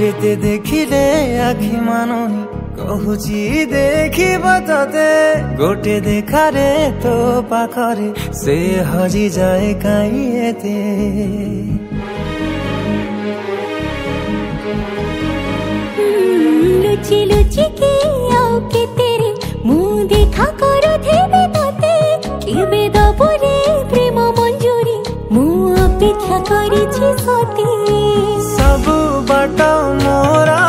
जेते देखिले आखि मानुनी कहूची देखिब तते गोटे देखारे तो पाखरे से हजी जाए काई एते लुचि लुचि के आओ के तेरे मुँह देखा करो थे तते केबे दबरे प्रेम मंजूरी मुँह अपेक्षा करिछि सती सब बाट मोरा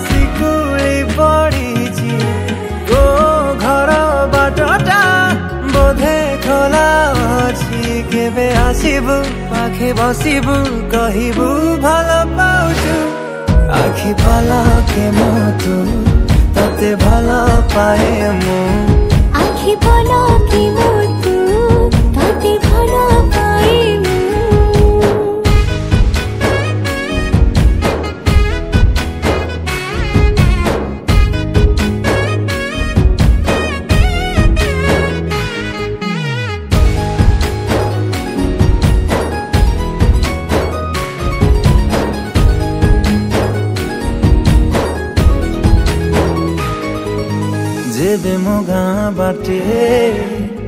सिकुली पड़ीछि गो घर बाटटा बोधे खोला अछि केबे आसिबु पाखे बसिबु कहिबु भल पाउछु आखि पलके मोतु तते भल पाए मु आखि पलके मोतु तते भल पाए मु जेबे मो गाँ बाटे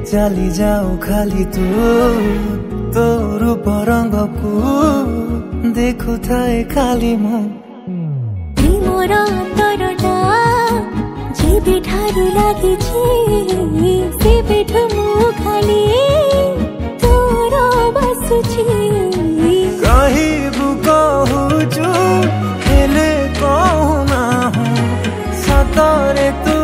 चली जाऊ खाली तू तो रूप रंग को देखु थाए खाली मु मोर अंतरटा जेबे ठारू लागिछि सेबेठु मु खाली तोर बसुछि कहिबु कहूचु हेले कहूना हूँ सतरे तू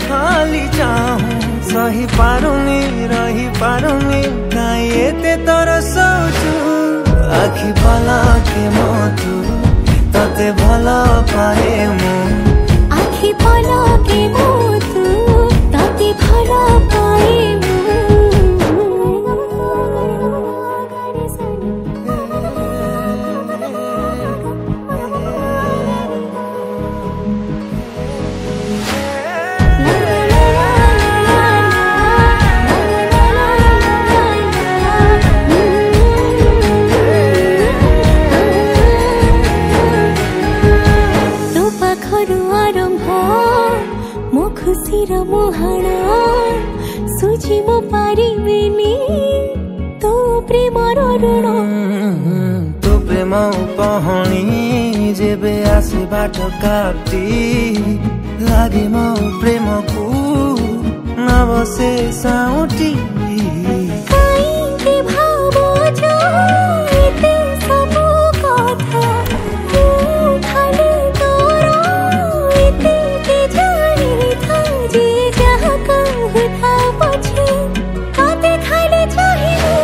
खाली चाहूं सही पारुनी रही पारुनी काई एते तोर सोचू आखि पलके मोतु तते भल पाए मु आखि पलके मोतु तते भल पाए मु मो खुशीर मुहाण सुझी मो पारिबिनी तो प्रेमर ऋण तो प्रेम पहणी जेबे आसे बाट काटी लागे मो प्रेम को न बसे साउटी काई भावो जो एते सब कथा खाली तोर एते के जानी था जे जहाँ कहता पछे ताते खाली चाहिए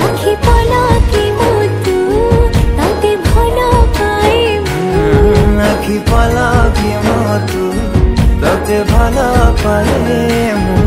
आखि पलके मोतु ताते भल पाए मु आखि पलके मोतु तते भल पाए मु।